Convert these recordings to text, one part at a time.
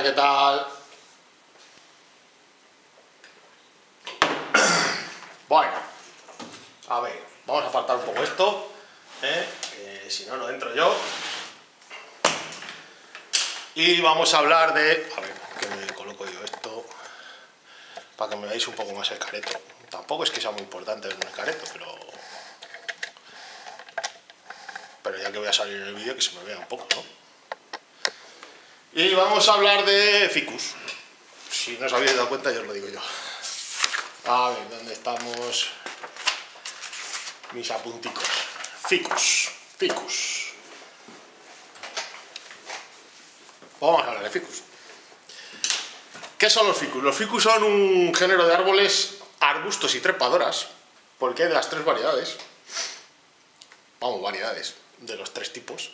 ¿qué tal? Bueno, a ver, vamos a apartar un poco esto, si no, no entro yo. Y vamos a hablar de... A ver, que me coloco yo esto para que me veáis un poco más el careto. Tampoco es que sea muy importante verme el careto, pero ya que voy a salir en el vídeo, que se me vea un poco, ¿no? Y vamos a hablar de ficus. Si no os habéis dado cuenta, yo os lo digo yo. A ver, ¿dónde estamos? Mis apunticos. Ficus. Vamos a hablar de ficus. ¿Qué son los ficus? Los ficus son un género de árboles, arbustos y trepadoras, porque hay de las tres variedades, variedades de los tres tipos,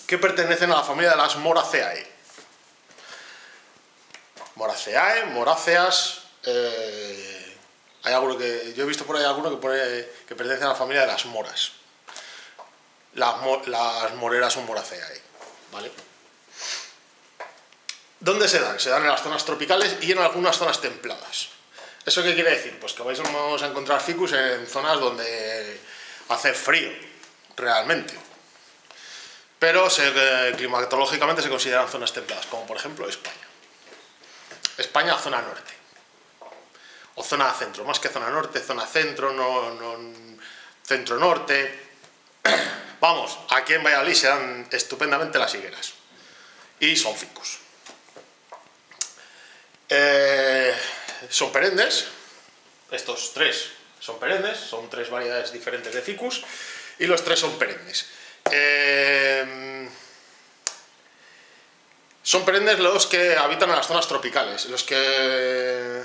que pertenecen a la familia de las Moraceae. Moráceas, hay alguno que yo he visto por ahí que pertenece a la familia de las moras. Las moreras son Moraceae, ¿vale? ¿Dónde se dan? Se dan en las zonas tropicales y en algunas zonas templadas. ¿Eso qué quiere decir? Pues que vamos a encontrar ficus en zonas donde hace frío, realmente. Pero climatológicamente se consideran zonas templadas, como por ejemplo España. España, zona norte. O zona centro, más que zona norte, zona centro, centro-norte. Vamos, aquí en Valladolid se dan estupendamente las higueras. Y son ficus. Son perennes. Estos tres son perennes, son tres variedades diferentes de ficus. Y los tres son perennes. Son perennes los que habitan en las zonas tropicales. Los que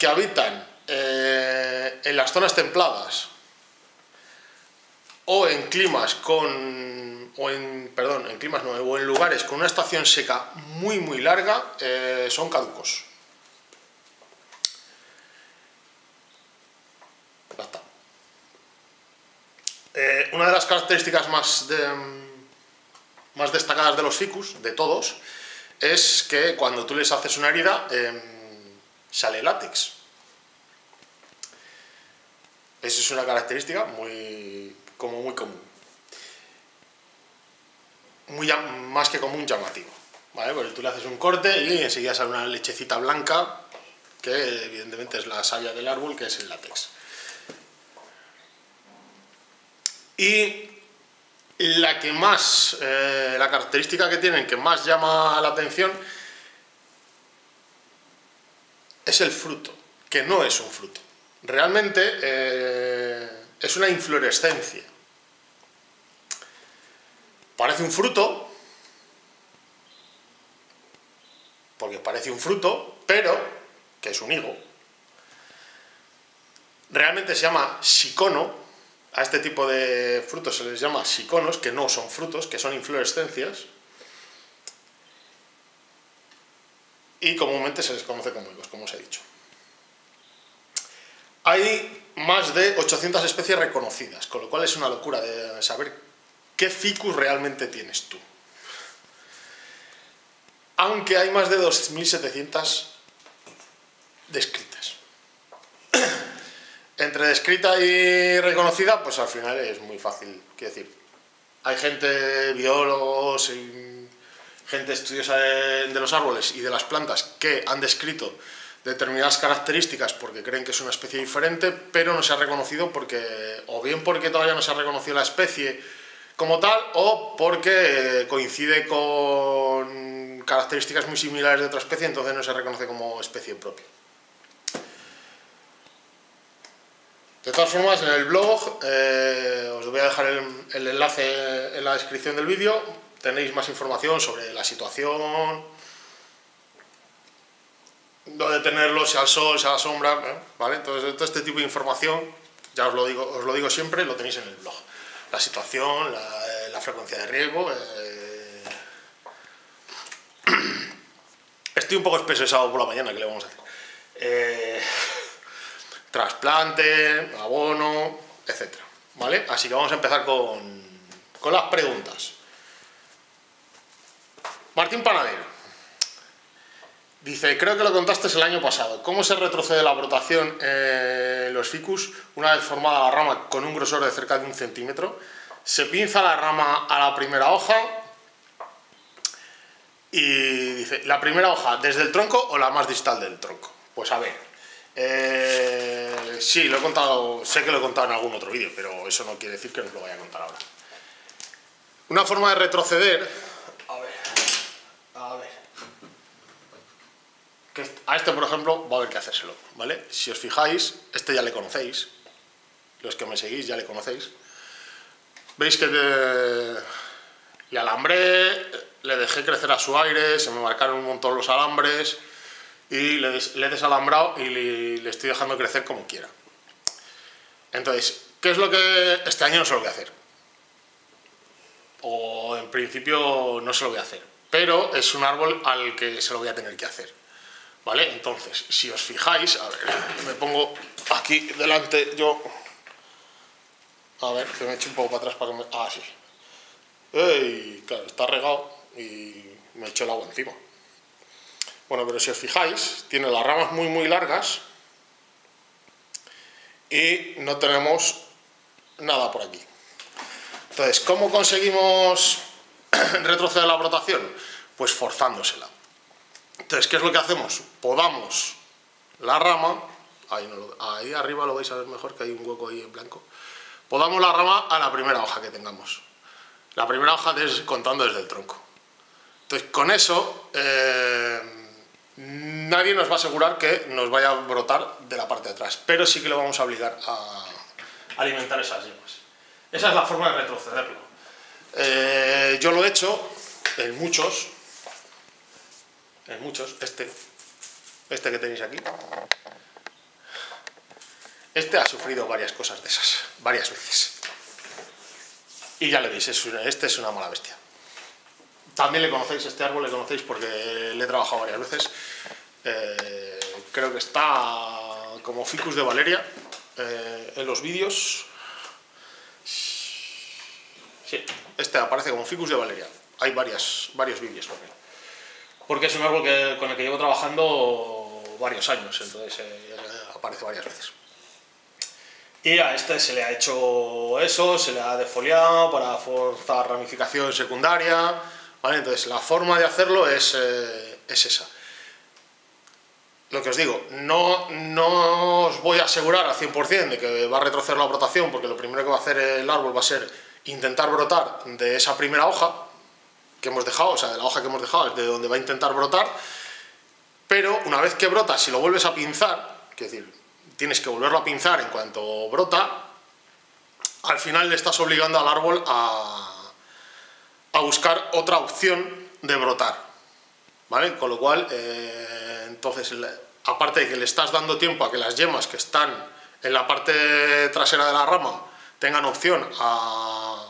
habitan en las zonas templadas o en climas o en lugares con una estación seca muy larga, son caducos. Ya está. Una de las características más destacadas de los ficus, de todos, es que cuando tú les haces una herida, sale látex. Esa es una característica muy común. Más que común, llamativo. ¿Vale? Porque tú le haces un corte y enseguida sale una lechecita blanca, que evidentemente es la savia del árbol, que es el látex. Y la característica que tienen que más llama la atención es el fruto, que no es un fruto. Realmente es una inflorescencia. Parece un fruto, porque parece un fruto, pero que es un higo. Realmente se llama sicono. A este tipo de frutos se les llama siconos, que no son frutos, que son inflorescencias. Y comúnmente se les conoce como higos, como os he dicho. Hay más de 800 especies reconocidas, con lo cual es una locura de saber qué ficus realmente tienes tú. Aunque hay más de 2700 descritas. Entre descrita y reconocida, pues al final es muy fácil, quiero decir. Hay gente, biólogos, gente estudiosa de los árboles y de las plantas que han descrito determinadas características porque creen que es una especie diferente, pero no se ha reconocido o bien porque todavía no se ha reconocido la especie como tal, o porque coincide con características muy similares de otra especie, entonces no se reconoce como especie propia. De todas formas, en el blog, os voy a dejar el enlace en la descripción del vídeo, tenéis más información sobre la situación, dónde tenerlo, sea al sol, sea a la sombra, ¿vale? Entonces, todo este tipo de información, ya os lo digo siempre, lo tenéis en el blog. La situación, la frecuencia de riego. Estoy un poco espeso el sábado por la mañana, ¿qué le vamos a hacer? Trasplante, abono, etc. ¿Vale? Así que vamos a empezar con las preguntas. Martín Panadero dice, creo que lo contaste el año pasado, ¿cómo se retrocede la brotación en los ficus una vez formada la rama con un grosor de cerca de 1 centímetro? Se pinza la rama a la primera hoja y dice, ¿la primera hoja desde el tronco o la más distal del tronco? Pues a ver, sí, lo he contado, sé que lo he contado en algún otro vídeo, pero eso no quiere decir que os lo vaya a contar ahora. Una forma de retroceder, a ver, que a este, por ejemplo, va a haber que hacérselo, ¿vale? Si os fijáis, este ya le conocéis, los que me seguís ya le conocéis. Veis que le alambré, le dejé crecer a su aire, se me marcaron un montón los alambres y le he desalambrado y le estoy dejando crecer como quiera. Entonces, ¿qué es lo que este año no se lo voy a hacer? O en principio no se lo voy a hacer, pero es un árbol al que se lo voy a tener que hacer, ¿vale? Entonces, si os fijáis, a ver, me pongo aquí delante yo, a ver, que me eche un poco para atrás para que me... Ah, sí. ¡Ey! Claro, está regado y me echo el agua encima. Bueno, pero si os fijáis, tiene las ramas muy muy largas y no tenemos nada por aquí. Entonces, ¿cómo conseguimos retroceder la brotación? Pues forzándosela. Entonces, ¿qué es lo que hacemos? Podamos la rama, ahí arriba lo vais a ver mejor, que hay un hueco ahí en blanco. Podamos la rama a la primera hoja que tengamos. La primera hoja contando desde el tronco. Entonces, con eso, nadie nos va a asegurar que nos vaya a brotar de la parte de atrás, pero sí que lo vamos a obligar a alimentar esas yemas. Esa es la forma de retrocederlo. Yo lo he hecho en muchos, este que tenéis aquí, este ha sufrido varias cosas de esas, varias veces. Y ya le veis, este es una mala bestia. También le conocéis, este árbol le conocéis porque le he trabajado varias veces. Creo que está como Ficus de Valeria en los vídeos. Sí, este aparece como Ficus de Valeria. Hay varios vídeos con él. Porque es un árbol con el que llevo trabajando varios años, entonces aparece varias veces. Y a este se le ha hecho eso, se le ha defoliado para forzar ramificación secundaria, ¿vale? Entonces la forma de hacerlo es esa. Lo que os digo, no os voy a asegurar al 100% de que va a retroceder la brotación, porque lo primero que va a hacer el árbol va a ser intentar brotar de esa primera hoja que hemos dejado, o sea, de la hoja que hemos dejado es de donde va a intentar brotar, pero una vez que brota, si lo vuelves a pinzar, es decir, tienes que volverlo a pinzar en cuanto brota, al final le estás obligando al árbol a buscar otra opción de brotar, ¿vale? Con lo cual, entonces, aparte de que le estás dando tiempo a que las yemas que están en la parte trasera de la rama tengan opción a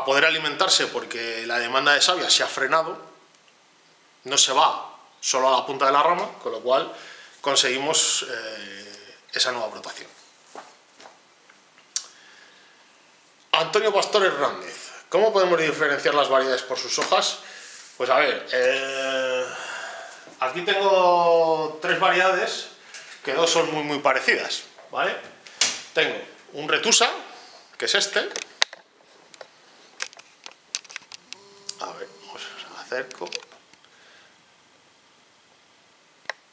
poder alimentarse, porque la demanda de savia se ha frenado, no se va solo a la punta de la rama, con lo cual conseguimos esa nueva brotación. Antonio Pastor Hernández, ¿cómo podemos diferenciar las variedades por sus hojas? Pues a ver, aquí tengo 3 variedades, que 2 son muy parecidas, ¿vale? Tengo un Retusa, que es este. A ver, os acerco.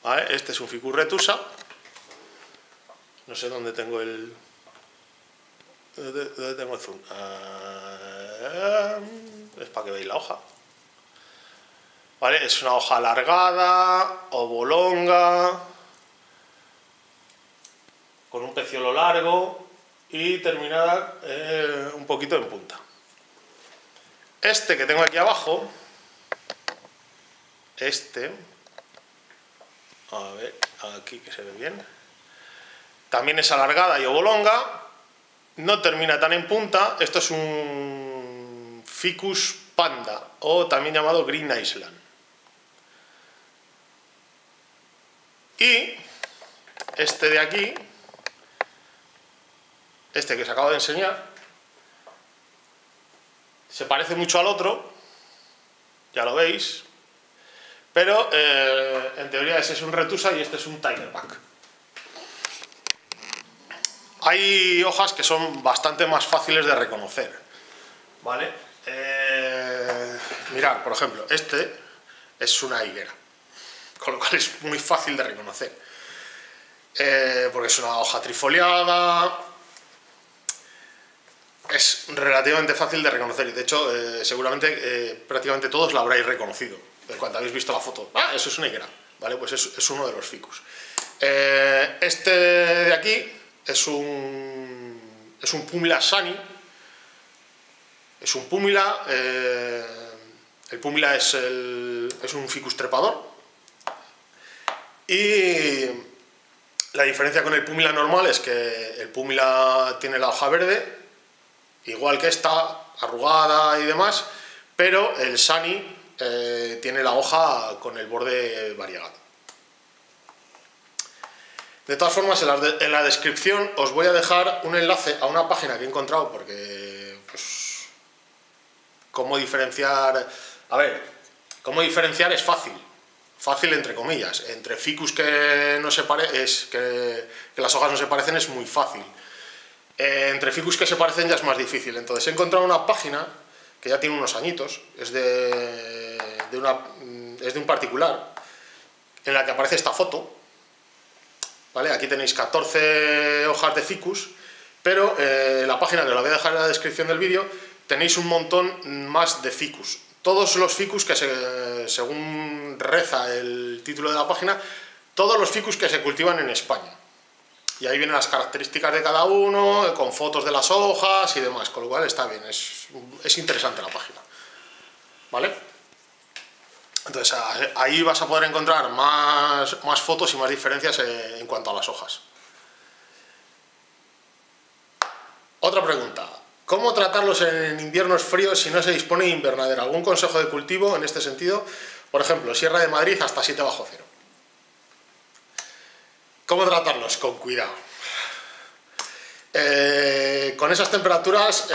¿Vale? Este es un Ficus Retusa. No sé dónde tengo el... ¿Dónde tengo el zoom? Es para que veáis la hoja. ¿Vale? Es una hoja alargada, oblonga, con un peciolo largo y terminada un poquito en punta. Este que tengo aquí abajo, a ver, aquí que se ve bien, también es alargada y oblonga, no termina tan en punta. Esto es un Ficus Panda, o también llamado Green Island. Y este de aquí, este que os acabo de enseñar, se parece mucho al otro, ya lo veis, pero en teoría ese es un retusa y este es un tigerback. Hay hojas que son bastante más fáciles de reconocer, ¿vale? Mirad, por ejemplo, este es una higuera, con lo cual es muy fácil de reconocer, porque es una hoja trifoliada, es relativamente fácil de reconocer y de hecho seguramente prácticamente todos la habréis reconocido en cuanto habéis visto la foto. Ah, eso es una higuera, ¿vale? Pues es uno de los ficus. Este de aquí es un Pumila Sani, es un Pumila, el Pumila es un ficus trepador y la diferencia con el Pumila normal es que el Pumila tiene la hoja verde, igual que esta, arrugada y demás, pero el Sani tiene la hoja con el borde variegado. De todas formas, en la descripción os voy a dejar un enlace a una página que he encontrado, porque, pues, cómo diferenciar... A ver, cómo diferenciar es fácil entre comillas. Entre ficus que no se que las hojas no se parecen es muy fácil. Entre ficus que se parecen ya es más difícil. Entonces he encontrado una página que ya tiene unos añitos, es de un particular, en la que aparece esta foto. ¿Vale? Aquí tenéis 14 hojas de ficus, pero en la página, que os la voy a dejar en la descripción del vídeo, tenéis un montón más de ficus. Todos los ficus que según reza el título de la página, todos los ficus que se cultivan en España. Y ahí vienen las características de cada uno, con fotos de las hojas y demás, con lo cual está bien, es interesante la página. ¿Vale? Entonces ahí vas a poder encontrar más fotos y más diferencias en cuanto a las hojas. Otra pregunta. ¿Cómo tratarlos en inviernos fríos si no se dispone de invernadero? ¿Algún consejo de cultivo en este sentido? Por ejemplo, Sierra de Madrid hasta 7 bajo cero. ¿Cómo tratarlos? Con cuidado. Con esas temperaturas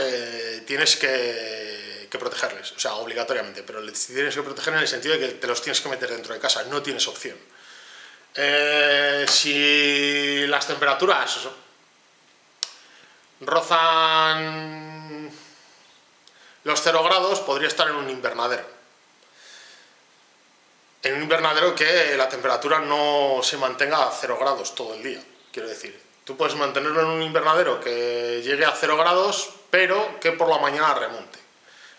tienes que protegerles, o sea, obligatoriamente, pero les tienes que proteger en el sentido de que te los tienes que meter dentro de casa, no tienes opción. Si las temperaturas rozan los 0 grados, podría estar en un invernadero. En un invernadero que la temperatura no se mantenga a 0 grados todo el día, quiero decir. Tú puedes mantenerlo en un invernadero que llegue a 0 grados, pero que por la mañana remonte.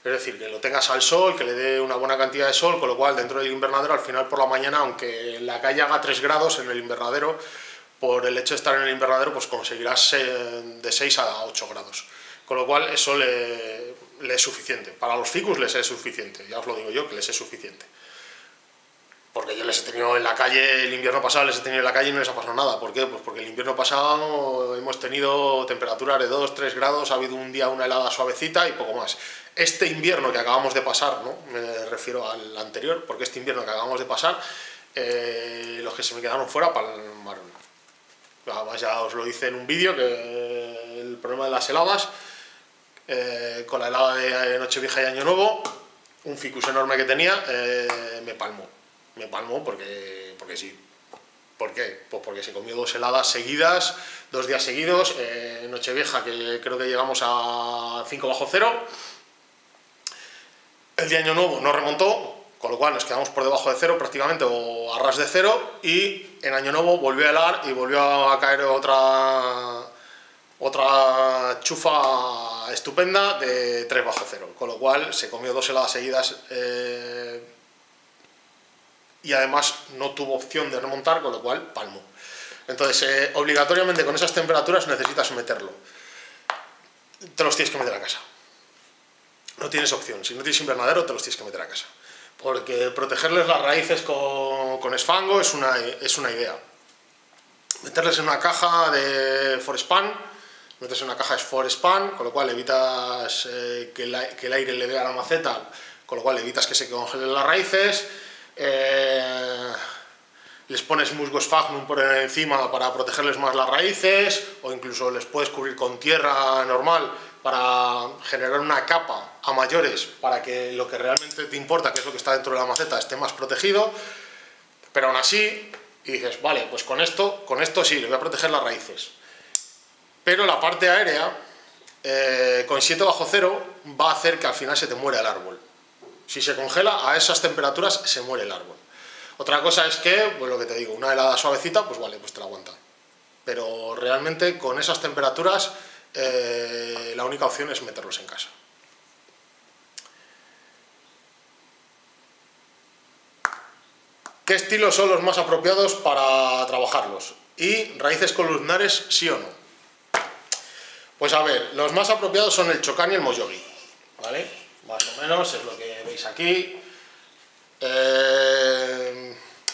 Es decir, que lo tengas al sol, que le dé una buena cantidad de sol, con lo cual dentro del invernadero, al final por la mañana, aunque en la calle haga 3 grados en el invernadero, por el hecho de estar en el invernadero, pues conseguirás de 6 a 8 grados. Con lo cual eso le es suficiente. Para los ficus les es suficiente, ya os lo digo yo, que les es suficiente. Porque yo les he tenido en la calle, el invierno pasado les he tenido en la calle y no les ha pasado nada. ¿Por qué? Pues porque el invierno pasado hemos tenido temperaturas de 2-3 grados, ha habido un día una helada suavecita y poco más. Este invierno que acabamos de pasar, ¿no? Me refiero al anterior, porque este invierno que acabamos de pasar, los que se me quedaron fuera palmaron. Además ya os lo hice en un vídeo, que el problema de las heladas, con la helada de Nochevieja y Año Nuevo, un ficus enorme que tenía, me palmó. Me palmó porque sí. ¿Por qué? Pues porque se comió 2 heladas seguidas, 2 días seguidos, Nochevieja, que creo que llegamos a 5 bajo cero. El de Año Nuevo no remontó, con lo cual nos quedamos por debajo de 0 prácticamente, o a ras de 0, y en Año Nuevo volvió a helar y volvió a caer otra chufa estupenda de 3 bajo cero, con lo cual se comió 2 heladas seguidas y además no tuvo opción de remontar, con lo cual palmó. Entonces, obligatoriamente con esas temperaturas necesitas meterlo. Te los tienes que meter a casa. No tienes opción. Si no tienes invernadero, te los tienes que meter a casa. Porque protegerles las raíces con esfango es una idea. Meterles en una caja de Forespan, metes en una caja de Forespan, con lo cual evitas que el aire le dé a la maceta, con lo cual evitas que se congelen las raíces. les pones musgo sphagnum por encima para protegerles más las raíces, o incluso les puedes cubrir con tierra normal para generar una capa a mayores para que lo que realmente te importa, que es lo que está dentro de la maceta, esté más protegido. Pero aún así, y dices, vale, pues con esto sí, le voy a proteger las raíces. Pero la parte aérea, con 7 bajo cero, va a hacer que al final se te muera el árbol. Si se congela a esas temperaturas, se muere el árbol. Otra cosa es que, pues lo que te digo, una helada suavecita, pues vale, pues te la aguanta. Pero realmente con esas temperaturas, la única opción es meterlos en casa. ¿Qué estilos son los más apropiados para trabajarlos? ¿Y raíces columnares, sí o no? Pues a ver, los más apropiados son el chocán y el moyogi, ¿vale? Más o menos es lo que veis aquí.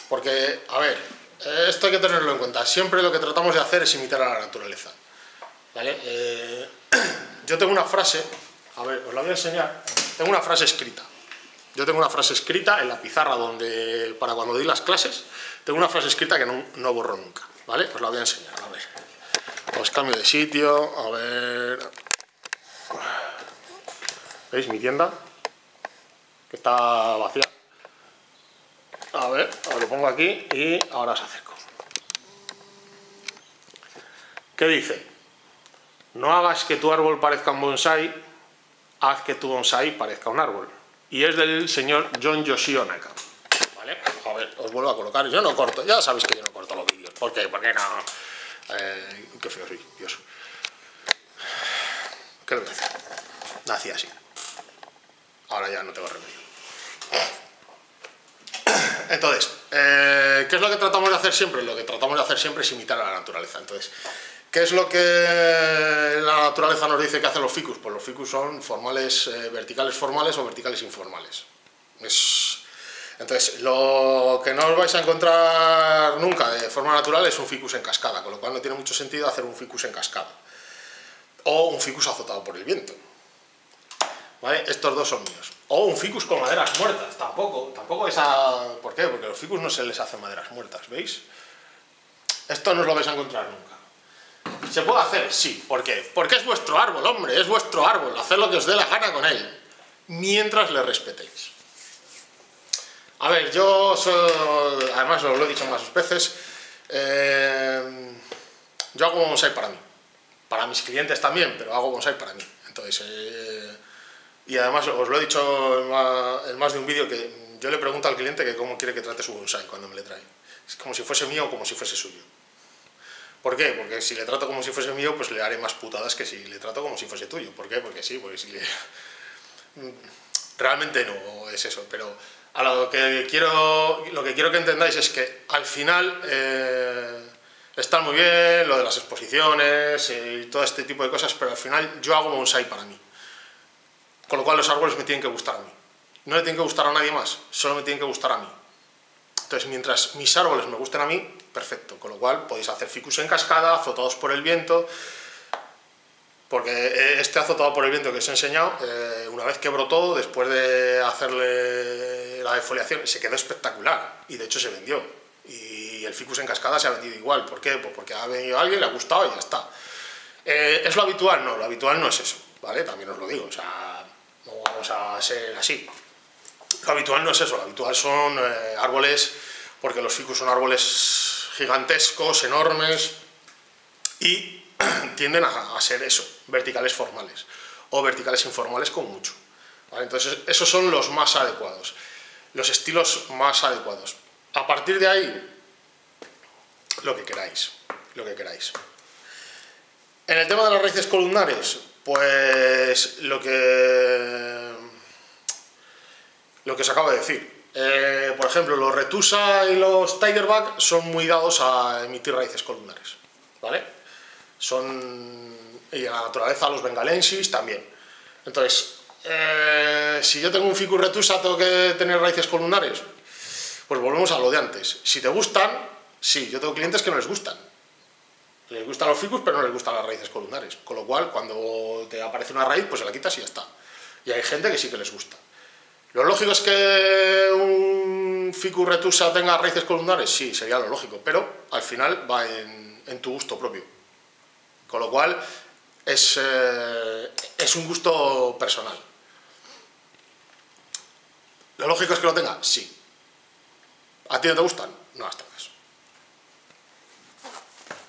Porque, a ver, esto hay que tenerlo en cuenta. Siempre lo que tratamos de hacer es imitar a la naturaleza, ¿vale? Yo tengo una frase, a ver, os la voy a enseñar. Tengo una frase escrita. Yo tengo una frase escrita en la pizarra donde, para cuando doy las clases, tengo una frase escrita que no borro nunca, ¿vale? Os la voy a enseñar, a ver. Os cambio de sitio, a ver... ¿Veis mi tienda? Que está vacía. A ver, os lo pongo aquí y ahora os acerco. ¿Qué dice? No hagas que tu árbol parezca un bonsái, haz que tu bonsái parezca un árbol. Y es del señor John Yoshio Naka. ¿Vale? A ver, os vuelvo a colocar. Yo no corto, ya sabéis que yo no corto los vídeos. ¿Por qué? Porque no... qué feo soy, Dios. ¿Qué le voy a hacer? Nací así. Ahora ya no tengo remedio. Entonces, ¿qué es lo que tratamos de hacer siempre? Lo que tratamos de hacer siempre es imitar a la naturaleza. Entonces, ¿qué es lo que la naturaleza nos dice que hacen los ficus? Pues los ficus son formales, verticales formales o verticales informales. Entonces, lo que no os vais a encontrar nunca de forma natural es un ficus en cascada, con lo cual no tiene mucho sentido hacer un ficus en cascada. O un ficus azotado por el viento. ¿Vale? Estos dos son míos. O un ficus con maderas muertas, tampoco esa... ¿Por qué? Porque a los ficus no se les hacen maderas muertas, ¿veis? Esto no os lo vais a encontrar nunca. ¿Se puede hacer? Sí. ¿Por qué? Porque es vuestro árbol, hombre, es vuestro árbol. Haced lo que os dé la gana con él, mientras le respetéis. A ver, yo soy... Además os lo he dicho más veces, yo hago bonsai para mí. Para mis clientes también, pero hago bonsai para mí. Entonces... Y además os lo he dicho en más de un vídeo que yo le pregunto al cliente que cómo quiere que trate su bonsai cuando me le trae. Es como si fuese mío o como si fuese suyo. ¿Por qué? Porque si le trato como si fuese mío, pues le haré más putadas que si le trato como si fuese tuyo. ¿Por qué? Porque sí, porque si le... Realmente no es eso, pero a lo que quiero que entendáis es que al final está muy bien lo de las exposiciones y todo este tipo de cosas, pero al final yo hago bonsai para mí. Con lo cual los árboles me tienen que gustar a mí. No le tienen que gustar a nadie más, solo me tienen que gustar a mí. Entonces, mientras mis árboles me gusten a mí, perfecto. Con lo cual podéis hacer ficus en cascada, azotados por el viento, porque este azotado por el viento que os he enseñado, una vez que brotó, después de hacerle la defoliación, se quedó espectacular. Y de hecho se vendió. Y el ficus en cascada se ha vendido igual. ¿Por qué? Pues porque ha venido alguien, le ha gustado y ya está. ¿Es lo habitual? No, lo habitual no es eso, ¿vale? También os lo digo, o sea... No vamos a ser así. Lo habitual no es eso, lo habitual son árboles, porque los ficus son árboles gigantescos, enormes, y tienden a ser eso, verticales formales, o verticales informales con mucho. ¿Vale? Entonces, esos son los más adecuados, los estilos más adecuados. A partir de ahí, lo que queráis, lo que queráis. En el tema de las raíces columnares, pues lo que os acabo de decir. Por ejemplo, los Retusa y los Tigerback son muy dados a emitir raíces columnares, ¿vale? Y en la naturaleza los bengalensis también. Entonces, si yo tengo un ficus Retusa, ¿tengo que tener raíces columnares? Pues volvemos a lo de antes. Si te gustan, sí, yo tengo clientes que no les gustan. Les gustan los ficus, pero no les gustan las raíces columnares. Con lo cual, cuando te aparece una raíz, pues se la quitas y ya está. Y hay gente que sí que les gusta. Lo lógico es que un Ficus retusa tenga raíces columnares? Sí, sería lo lógico, pero al final va en tu gusto propio. Con lo cual es un gusto personal. ¿Lo lógico es que lo tenga? Sí. ¿A ti no te gustan? No las tengas.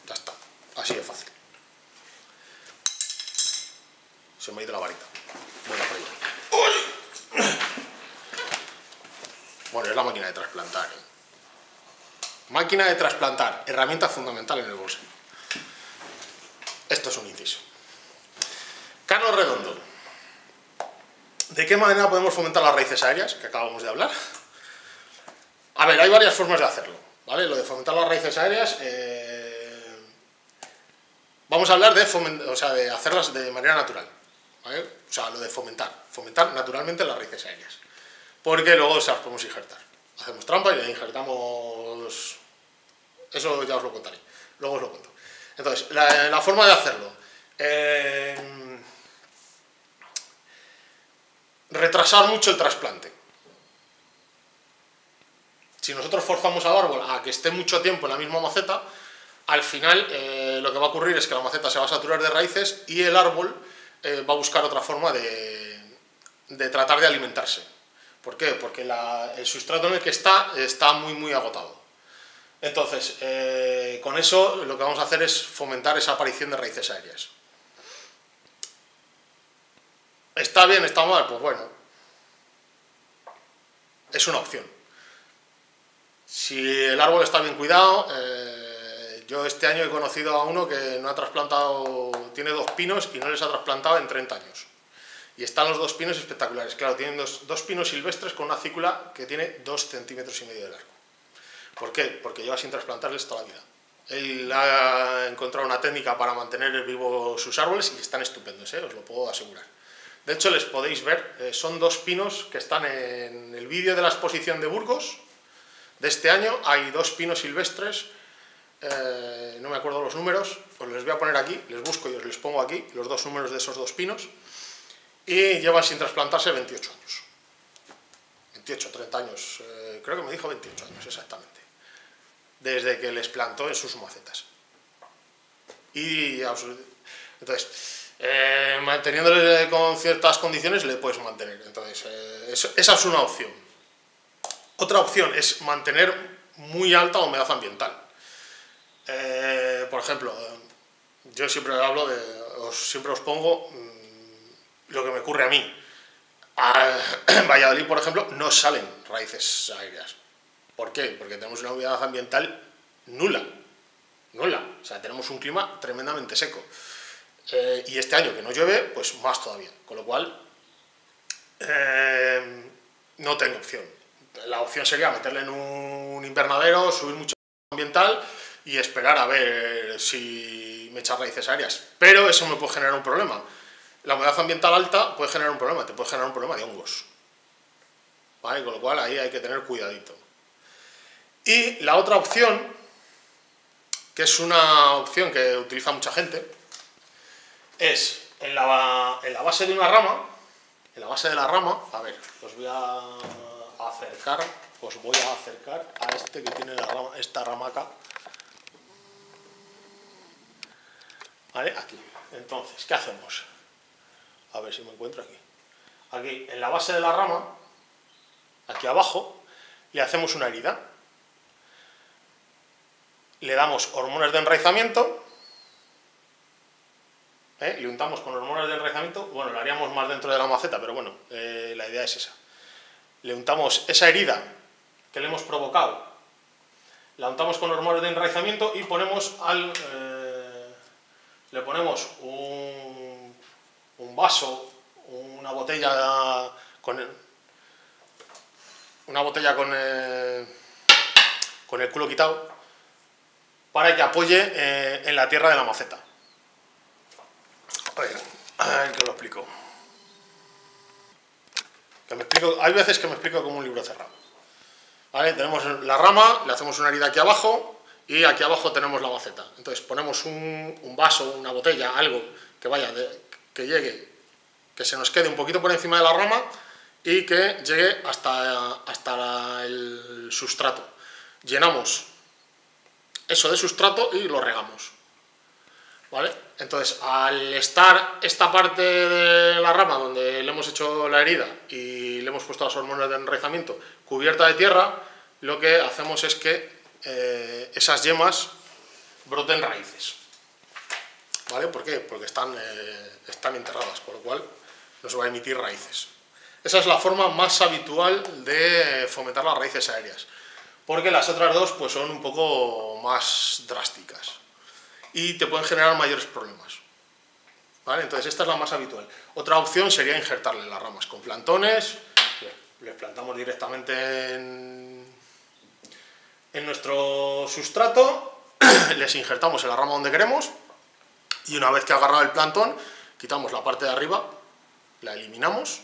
Ya está. Así de fácil. Se me ha ido la varita. Buena por ella. Bueno, es la máquina de trasplantar. Máquina de trasplantar. Herramienta fundamental en el bonsái. Esto es un inciso. Cano redondo. ¿De qué manera podemos fomentar las raíces aéreas? Que acabamos de hablar. A ver, hay varias formas de hacerlo, ¿vale? Lo de fomentar las raíces aéreas, vamos a hablar de hacerlas de manera natural, ¿vale? O sea, lo de fomentar naturalmente las raíces aéreas, porque luego se las podemos injertar. Hacemos trampa y le injertamos, eso ya os lo contaré, luego os lo cuento. Entonces, la forma de hacerlo, retrasar mucho el trasplante. Si nosotros forzamos al árbol a que esté mucho tiempo en la misma maceta, al final lo que va a ocurrir es que la maceta se va a saturar de raíces y el árbol va a buscar otra forma de tratar de alimentarse. ¿Por qué? Porque el sustrato en el que está muy agotado. Entonces, con eso lo que vamos a hacer es fomentar esa aparición de raíces aéreas. ¿Está bien? ¿Está mal? Pues bueno, es una opción. Si el árbol está bien cuidado, yo este año he conocido a uno que no ha trasplantado, tiene 2 pinos y no les ha trasplantado en 30 años. Y están los 2 pinos espectaculares. Claro, tienen dos pinos silvestres con una cícula que tiene 2,5 centímetros de largo. ¿Por qué? Porque lleva sin trasplantarles toda la vida. Él ha encontrado una técnica para mantener vivos sus árboles y están estupendos, os lo puedo asegurar. De hecho, les podéis ver, son 2 pinos que están en el vídeo de la exposición de Burgos de este año. Hay 2 pinos silvestres, no me acuerdo los números, os les voy a poner aquí, les busco y os les pongo aquí, los 2 números de esos 2 pinos, y llevan sin trasplantarse 28 años. 28, 30 años, creo que me dijo 28 años exactamente, desde que les plantó en sus macetas. Y entonces, manteniéndole con ciertas condiciones le puedes mantener. Entonces, esa es una opción. Otra opción es mantener muy alta humedad ambiental. Por ejemplo, yo siempre hablo siempre os pongo lo que me ocurre a mí. En Valladolid, por ejemplo, no salen raíces aéreas. ¿Por qué? Porque tenemos una humedad ambiental nula. O sea, tenemos un clima tremendamente seco. Y este año que no llueve, pues más todavía. Con lo cual, no tengo opción. La opción sería meterle en un invernadero, subir mucho ambiental y esperar a ver si me echa raíces aéreas. Pero eso me puede generar un problema. La humedad ambiental alta puede generar un problema, te puede generar un problema de hongos. ¿Vale? Con lo cual ahí hay que tener cuidadito. Y la otra opción, que es una opción que utiliza mucha gente, es en la base de una rama, en la base de la rama, a ver, os voy a acercar a este que tiene esta ramaca. ¿Vale? Aquí. Entonces, ¿qué hacemos? A ver si me encuentro aquí. Aquí, en la base de la rama, aquí abajo, le hacemos una herida. Le damos hormonas de enraizamiento. Le untamos con hormonas de enraizamiento. Bueno, lo haríamos más dentro de la maceta, pero bueno, la idea es esa. Le untamos esa herida que le hemos provocado, la untamos con hormonas de enraizamiento y le ponemos un vaso, una botella con el culo quitado, para que apoye en la tierra de la maceta. A ver que lo explico. Hay veces que me explico como un libro cerrado. ¿Vale? Tenemos la rama, le hacemos una herida aquí abajo y aquí abajo tenemos la maceta. Entonces ponemos un vaso, una botella, algo que vaya, que llegue, que se nos quede un poquito por encima de la rama y que llegue hasta el sustrato. Llenamos eso de sustrato y lo regamos, ¿vale? Entonces, al estar esta parte de la rama donde le hemos hecho la herida y le hemos puesto las hormonas de enraizamiento cubierta de tierra, lo que hacemos es que esas yemas broten raíces, ¿vale? ¿Por qué? Porque están enterradas, con lo cual no se va a emitir raíces. Esa es la forma más habitual de fomentar las raíces aéreas, porque las otras dos pues, son un poco más drásticas y te pueden generar mayores problemas, ¿vale? Entonces esta es la más habitual. Otra opción sería injertarle las ramas con plantones, les plantamos directamente en nuestro sustrato, les injertamos en la rama donde queremos y una vez que ha agarrado el plantón, quitamos la parte de arriba, la eliminamos,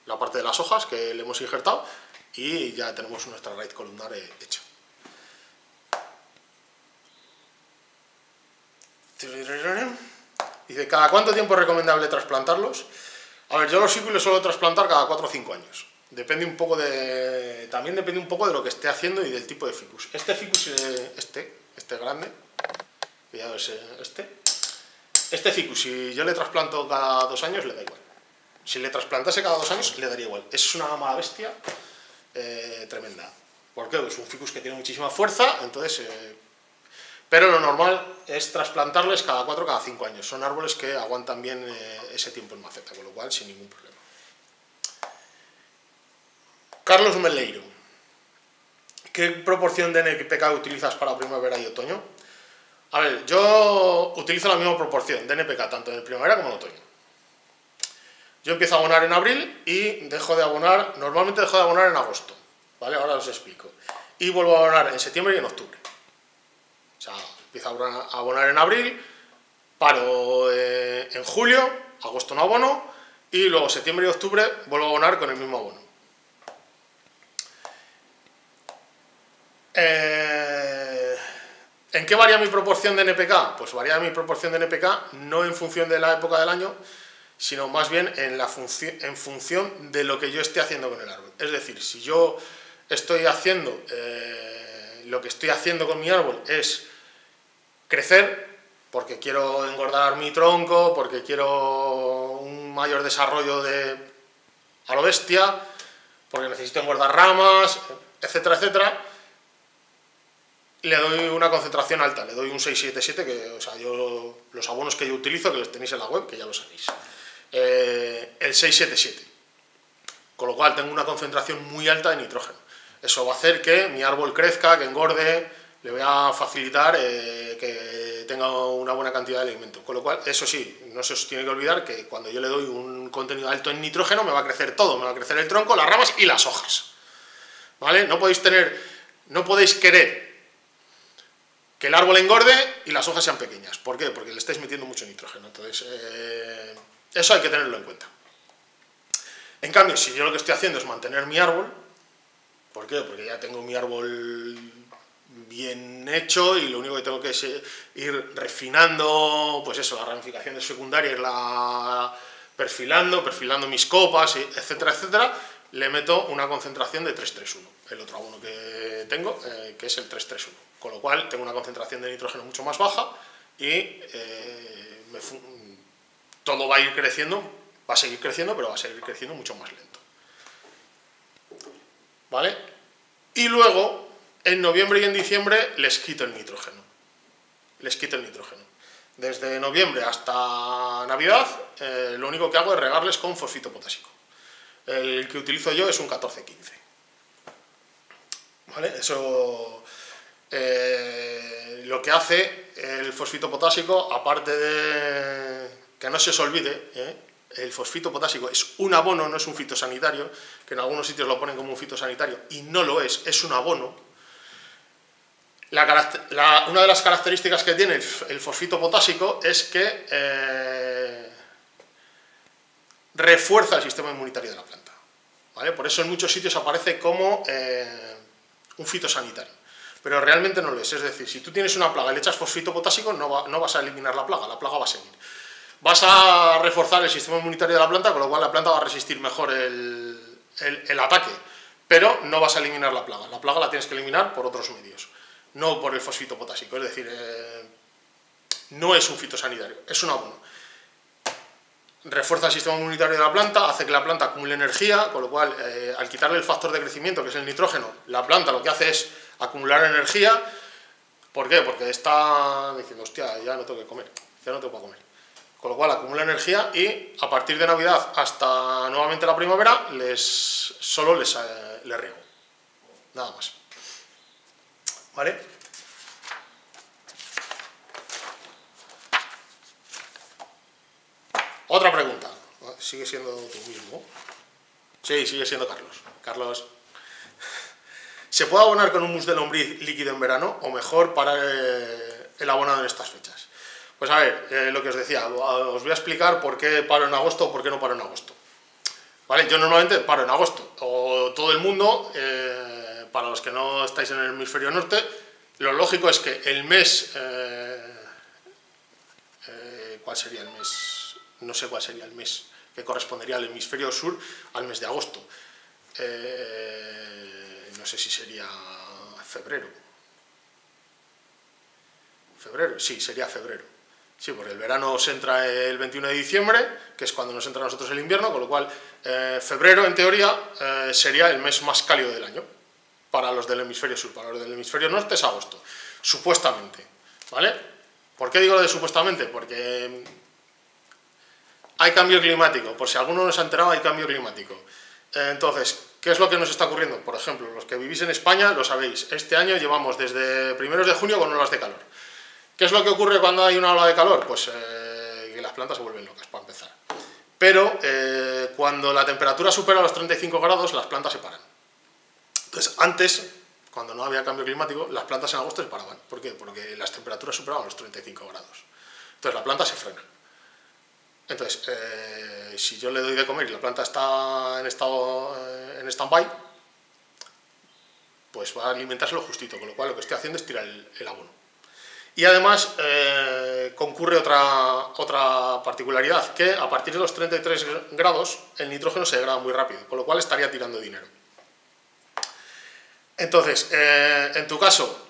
la parte de las hojas que le hemos injertado y ya tenemos nuestra raíz columnar hecha. Dice, ¿cada cuánto tiempo es recomendable trasplantarlos? A ver, yo los ficus los suelo trasplantar cada 4 o 5 años. También depende un poco de lo que esté haciendo y del tipo de ficus. Este ficus, este grande, que ya es este ficus, si yo le trasplanto cada 2 años, le da igual. Si le trasplantase cada 2 años, le daría igual. Es una mala bestia tremenda. ¿Por qué? Es un ficus que tiene muchísima fuerza, entonces... pero lo normal es trasplantarles cada 4 o cada 5 años. Son árboles que aguantan bien ese tiempo en maceta, con lo cual sin ningún problema. Carlos Meleiro. ¿Qué proporción de NPK utilizas para primavera y otoño? A ver, yo utilizo la misma proporción de NPK tanto en primavera como en otoño. Yo empiezo a abonar en abril y normalmente dejo de abonar en agosto, ¿vale? Ahora os explico. Y vuelvo a abonar en septiembre y en octubre. O sea, empiezo a abonar en abril, paro en julio, agosto no abono, y luego septiembre y octubre vuelvo a abonar con el mismo abono. ¿En qué varía mi proporción de NPK? Pues varía mi proporción de NPK no en función de la época del año, sino más bien en función de lo que yo esté haciendo con el árbol. Es decir, si yo estoy haciendo, lo que estoy haciendo con mi árbol es crecer, porque quiero engordar mi tronco, porque quiero un mayor desarrollo a lo bestia, porque necesito engordar ramas, etcétera, etcétera, le doy una concentración alta, le doy un 677, que, o sea, los abonos que yo utilizo, que los tenéis en la web, que ya lo sabéis. El 677, con lo cual tengo una concentración muy alta de nitrógeno. Eso va a hacer que mi árbol crezca, que engorde, le voy a facilitar que tenga una buena cantidad de alimento. Con lo cual, eso sí, no se os tiene que olvidar que cuando yo le doy un contenido alto en nitrógeno, me va a crecer todo, me va a crecer el tronco, las ramas y las hojas, ¿vale? No podéis querer que el árbol engorde y las hojas sean pequeñas. ¿Por qué? Porque le estáis metiendo mucho nitrógeno. Entonces, eso hay que tenerlo en cuenta. En cambio, si yo lo que estoy haciendo es mantener mi árbol, ¿por qué? Porque ya tengo mi árbol bien hecho y lo único que tengo que es ir refinando, pues eso, la ramificación secundaria, irla perfilando mis copas, etcétera, etcétera, le meto una concentración de 331, el otro abono que tengo, que es el 331, con lo cual tengo una concentración de nitrógeno mucho más baja y todo va a ir creciendo, va a seguir creciendo, pero va a seguir creciendo mucho más lento, ¿vale? Y luego, en noviembre y en diciembre, les quito el nitrógeno. Desde noviembre hasta Navidad, lo único que hago es regarles con fosfito potásico. El que utilizo yo es un 14-15. ¿Vale? Eso lo que hace el fosfito potásico, aparte de que no se os olvide, el fosfito potásico es un abono, no es un fitosanitario, que en algunos sitios lo ponen como un fitosanitario y no lo es un abono. Una de las características que tiene el fosfito potásico es que refuerza el sistema inmunitario de la planta, ¿vale? Por eso en muchos sitios aparece como un fitosanitario, pero realmente no lo es. Es decir, si tú tienes una plaga y le echas fosfito potásico, no vas a eliminar la plaga va a seguir. Vas a reforzar el sistema inmunitario de la planta, con lo cual la planta va a resistir mejor el el ataque, pero no vas a eliminar la plaga. La plaga la tienes que eliminar por otros medios, no por el fosfito potásico. Es decir, no es un fitosanitario, es un abono. Refuerza el sistema inmunitario de la planta, hace que la planta acumule energía, con lo cual, al quitarle el factor de crecimiento, que es el nitrógeno, la planta lo que hace es acumular energía. ¿Por qué? Porque está diciendo, hostia, ya no tengo que comer, ya no tengo para comer. Con lo cual acumula energía y a partir de Navidad hasta nuevamente la primavera solo les riego. Nada más. ¿Vale? Otra pregunta. ¿Sigue siendo tú mismo? Sí, sigue siendo Carlos. Carlos. ¿Se puede abonar con humus de lombriz líquido en verano o mejor parar el abonado en estas fechas? Pues a ver, lo que os decía, os voy a explicar por qué paro en agosto o por qué no paro en agosto. ¿Vale? Yo normalmente paro en agosto, o todo el mundo, para los que no estáis en el hemisferio norte, lo lógico es que el mes... ¿cuál sería el mes? No sé cuál sería el mes que correspondería al hemisferio sur al mes de agosto. No sé si sería febrero. ¿Febrero? Sí, sería febrero. Sí, porque el verano se entra el 21 de diciembre, que es cuando nos entra a nosotros el invierno, con lo cual febrero, en teoría, sería el mes más cálido del año para los del hemisferio sur. Para los del hemisferio norte es agosto, supuestamente. ¿Vale? ¿Por qué digo lo de supuestamente? Porque hay cambio climático. Por si alguno no se ha enterado, hay cambio climático. Entonces, ¿qué es lo que nos está ocurriendo? Por ejemplo, los que vivís en España lo sabéis. Este año llevamos desde primeros de junio con olas de calor. ¿Qué es lo que ocurre cuando hay una ola de calor? Pues que las plantas se vuelven locas, para empezar. Pero cuando la temperatura supera los 35 grados, las plantas se paran. Entonces, antes, cuando no había cambio climático, las plantas en agosto se paraban. ¿Por qué? Porque las temperaturas superaban los 35 grados. Entonces, la planta se frena. Entonces, si yo le doy de comer y la planta está en stand-by, pues va a alimentarse lo justito, con lo cual lo que estoy haciendo es tirar el abono. Y además concurre otra particularidad, que a partir de los 33 grados el nitrógeno se degrada muy rápido, con lo cual estaría tirando dinero. Entonces, en tu caso,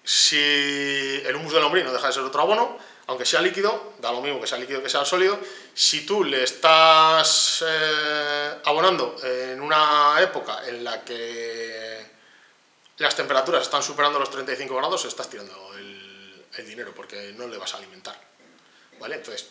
si el humus de lombriz no deja de ser otro abono, aunque sea líquido, da lo mismo que sea líquido que sea sólido, si tú le estás abonando en una época en la que las temperaturas están superando los 35 grados, estás tirando el dinero porque no le vas a alimentar. ¿Vale? Entonces,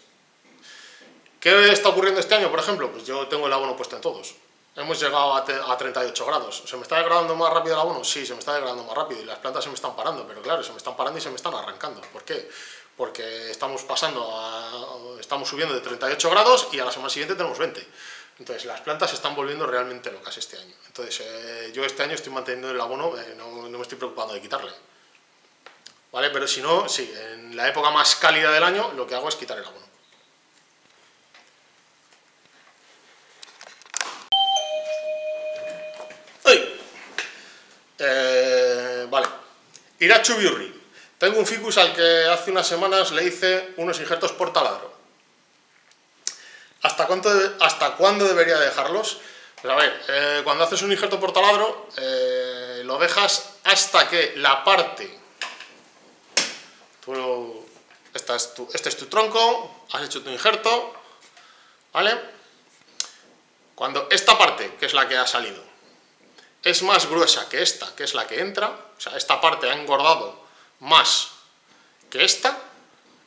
¿qué está ocurriendo este año, por ejemplo? Pues yo tengo el abono puesto en todos. Hemos llegado a 38 grados. ¿Se me está degradando más rápido el abono? Sí, se me está degradando más rápido y las plantas se me están parando, pero claro, se me están parando y se me están arrancando. ¿Por qué? Porque estamos subiendo de 38 grados y a la semana siguiente tenemos 20. Entonces las plantas se están volviendo realmente locas este año. Entonces yo este año estoy manteniendo el abono, no me estoy preocupando de quitarle. ¿Vale? Pero si no, sí, en la época más cálida del año lo que hago es quitar el abono. Vale. Irachu Biurri. Tengo un ficus al que hace unas semanas le hice unos injertos por taladro. ¿Hasta cuándo debería dejarlos? Pues a ver, cuando haces un injerto por taladro, lo dejas hasta que la parte... Este es tu tronco, has hecho tu injerto, ¿vale? Cuando esta parte, que es la que ha salido, es más gruesa que esta, que es la que entra, o sea, esta parte ha engordado más que esta,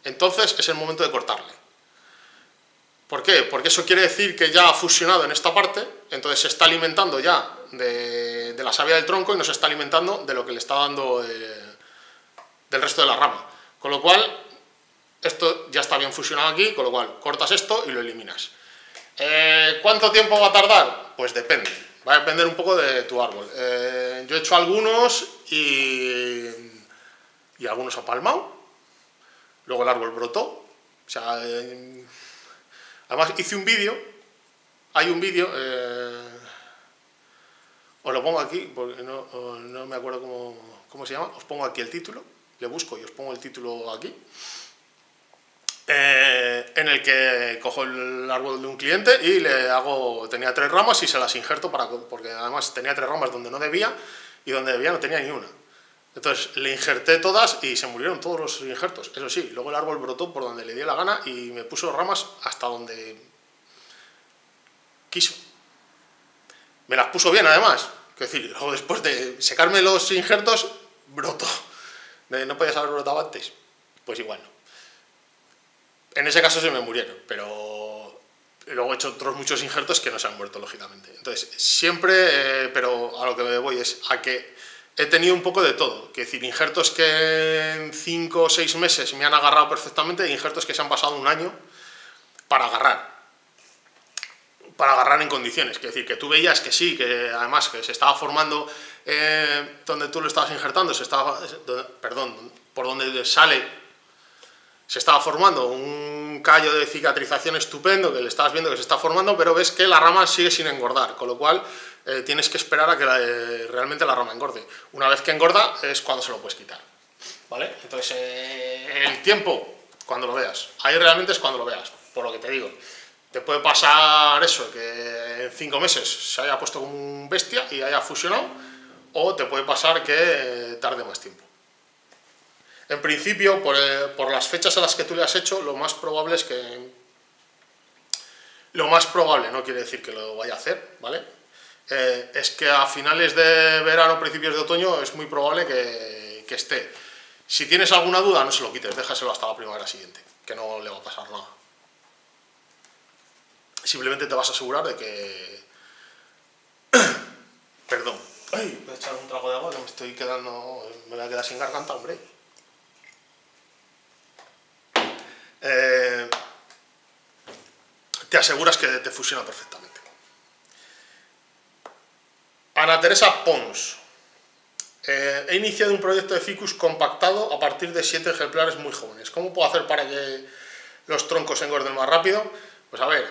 entonces es el momento de cortarle. ¿Por qué? Porque eso quiere decir que ya ha fusionado en esta parte, entonces se está alimentando ya de la savia del tronco y no se está alimentando de lo que le está dando del resto de la rama. Con lo cual, esto ya está bien fusionado aquí, con lo cual cortas esto y lo eliminas. ¿Cuánto tiempo va a tardar? Pues depende. Va a depender un poco de tu árbol. Yo he hecho algunos y algunos ha palmado. Luego el árbol brotó. O sea, además hice un vídeo. Hay un vídeo. Os lo pongo aquí porque no me acuerdo cómo se llama. Os pongo aquí el título. Le busco y os pongo el título aquí. en el que cojo el árbol de un cliente y tenía 3 ramas y se las injerto, porque además tenía 3 ramas donde no debía, y donde debía no tenía ni una. Entonces le injerté todas y se murieron todos los injertos. Eso sí, luego el árbol brotó por donde le dio la gana y me puso ramas hasta donde quiso. Me las puso bien, además. Es decir, luego después de secarme los injertos, brotó. ¿No podías haber brotado antes? Pues igual no. En ese caso se me murieron, pero luego he hecho otros muchos injertos que no se han muerto, lógicamente. Entonces, siempre, pero a lo que me voy es a que he tenido un poco de todo. Es decir, injertos que en 5 o 6 meses me han agarrado perfectamente, e injertos que se han pasado un año para agarrar en condiciones. Es decir, que tú veías que sí, que además que se estaba formando donde tú lo estabas injertando, por donde sale, se estaba formando un callo de cicatrización estupendo, que le estabas viendo que se está formando, pero ves que la rama sigue sin engordar, con lo cual tienes que esperar a que realmente la rama engorde. Una vez que engorda es cuando se lo puedes quitar, ¿vale? Entonces, el tiempo, cuando lo veas, ahí realmente es cuando lo veas, por lo que te digo. Te puede pasar eso, que en 5 meses se haya puesto como un bestia y haya fusionado, o te puede pasar que tarde más tiempo. En principio, por las fechas a las que tú le has hecho, lo más probable es que... Lo más probable, no quiere decir que lo vaya a hacer, ¿vale? Es que a finales de verano, principios de otoño, es muy probable que esté. Si tienes alguna duda, no se lo quites, déjaselo hasta la primavera siguiente, que no le va a pasar nada. Simplemente te vas a asegurar de que... Perdón. Ay, voy a echar un trago de agua que me estoy quedando... Me voy a quedar sin garganta, hombre. Te aseguras que te fusiona perfectamente. Ana Teresa Pons. He iniciado un proyecto de ficus compactado a partir de 7 ejemplares muy jóvenes. ¿Cómo puedo hacer para que los troncos engorden más rápido? Pues a ver,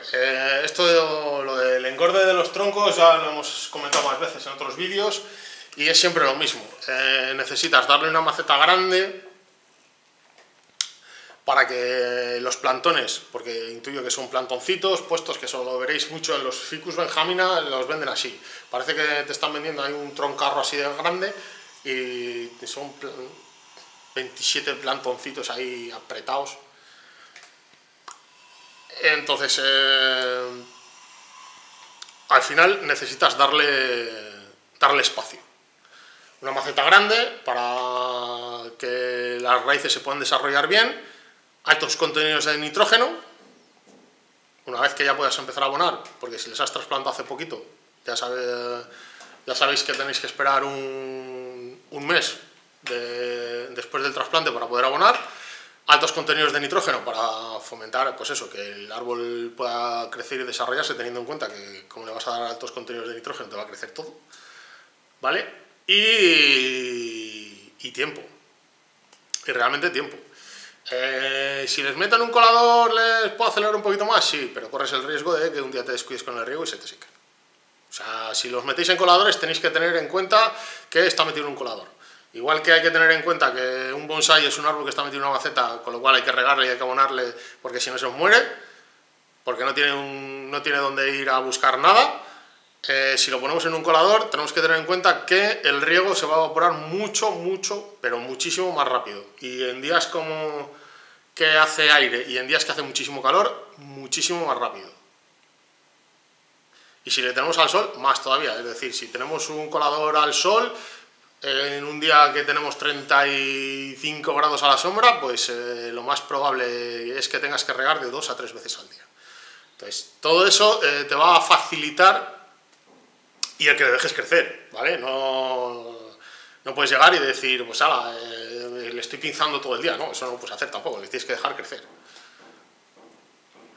lo del engorde de los troncos ya lo hemos comentado más veces en otros vídeos y es siempre lo mismo. Necesitas darle una maceta grande para que los plantones, porque intuyo que son plantoncitos puestos, que eso lo veréis mucho en los ficus benjamina, los venden así. Parece que te están vendiendo ahí un troncarro así de grande y son 27 plantoncitos ahí apretados. Entonces, al final necesitas darle espacio. Una maceta grande para que las raíces se puedan desarrollar bien, altos contenidos de nitrógeno. Una vez que ya puedas empezar a abonar, porque si les has trasplantado hace poquito, ya sabéis que tenéis que esperar un mes después del trasplante para poder abonar. Altos contenidos de nitrógeno para fomentar, pues eso, que el árbol pueda crecer y desarrollarse, teniendo en cuenta que como le vas a dar altos contenidos de nitrógeno te va a crecer todo, ¿vale? Y tiempo, y realmente tiempo. Si les meto en un colador, ¿les puedo acelerar un poquito más? Sí, pero corres el riesgo de que un día te descuides con el riego y se te seque. O sea, si los metéis en coladores tenéis que tener en cuenta que está metido en un colador. Igual que hay que tener en cuenta que un bonsái es un árbol que está metido en una maceta, con lo cual hay que regarle y hay que abonarle, porque si no se os muere, porque no tiene dónde ir a buscar nada. Si lo ponemos en un colador, tenemos que tener en cuenta que el riego se va a evaporar mucho, pero muchísimo más rápido. Y en días como que hace aire y en días que hace muchísimo calor, muchísimo más rápido. Y si le tenemos al sol, más todavía. Es decir, si tenemos un colador al sol, en un día que tenemos 35 grados a la sombra, pues lo más probable es que tengas que regar de 2 a 3 veces al día. Entonces, todo eso te va a facilitar y el que le dejes crecer, ¿vale? No puedes llegar y decir, pues ala, le estoy pinzando todo el día. No, eso no lo puedes hacer tampoco, le tienes que dejar crecer.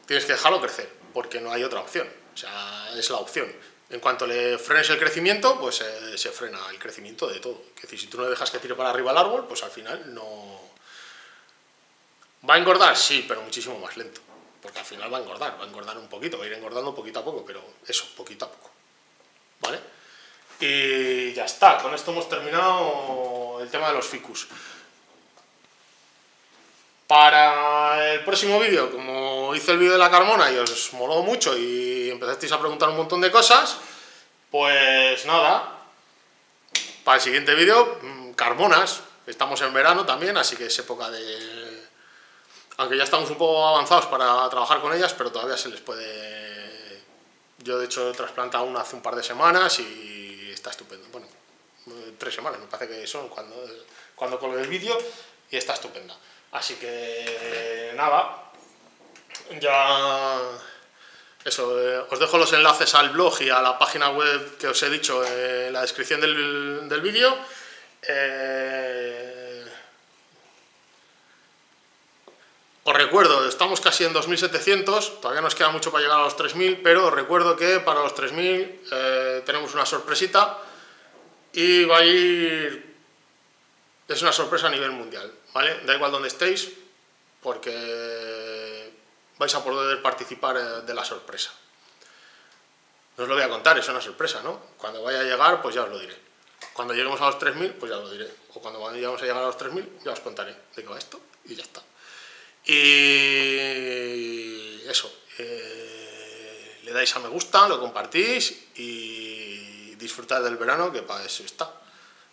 Tienes que dejarlo crecer, porque no hay otra opción. O sea, es la opción. En cuanto le frenes el crecimiento, pues se frena el crecimiento de todo. Es decir, si tú no dejas que tire para arriba el árbol, pues al final no... ¿Va a engordar? Sí, pero muchísimo más lento. Porque al final va a engordar un poquito, va a ir engordando poquito a poco, pero eso, poquito a poco. ¿Vale? Y ya está, con esto hemos terminado el tema de los ficus. Para el próximo vídeo, como hice el vídeo de la Carmona y os moló mucho y empezasteis a preguntar un montón de cosas, pues nada, para el siguiente vídeo, Carmonas. Estamos en verano también, así que es época de... Aunque ya estamos un poco avanzados para trabajar con ellas, pero todavía se les puede... Yo de hecho he trasplantado una hace un par de semanas y está estupendo. Bueno, 3 semanas me parece que son cuando colgué el vídeo y está estupenda. Así que nada, ya eso, os dejo los enlaces al blog y a la página web que os he dicho en la descripción del vídeo. Os recuerdo, estamos casi en 2700, todavía nos queda mucho para llegar a los 3000, pero os recuerdo que para los 3000 tenemos una sorpresita y va a ir... Es una sorpresa a nivel mundial, ¿vale? Da igual donde estéis, porque vais a poder participar de la sorpresa. No os lo voy a contar, es una sorpresa, ¿no? Cuando vaya a llegar, pues ya os lo diré. Cuando lleguemos a los 3000, pues ya os lo diré. O cuando vayamos a llegar a los 3000, ya os contaré de qué va esto y ya está. Y eso, le dais a me gusta, lo compartís y disfrutad del verano, que para eso está.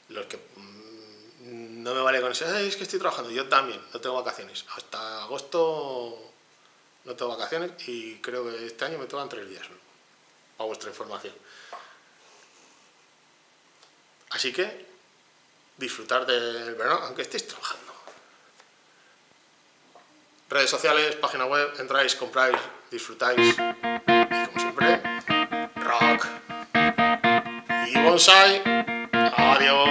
Los que no me vale con eso, es que estoy trabajando, yo también, no tengo vacaciones. Hasta agosto no tengo vacaciones y creo que este año me tocan 3 días solo, para vuestra información. Así que disfrutar del verano, aunque estéis trabajando. Redes sociales, página web, entráis, compráis, disfrutáis y como siempre, rock y bonsai. Adiós.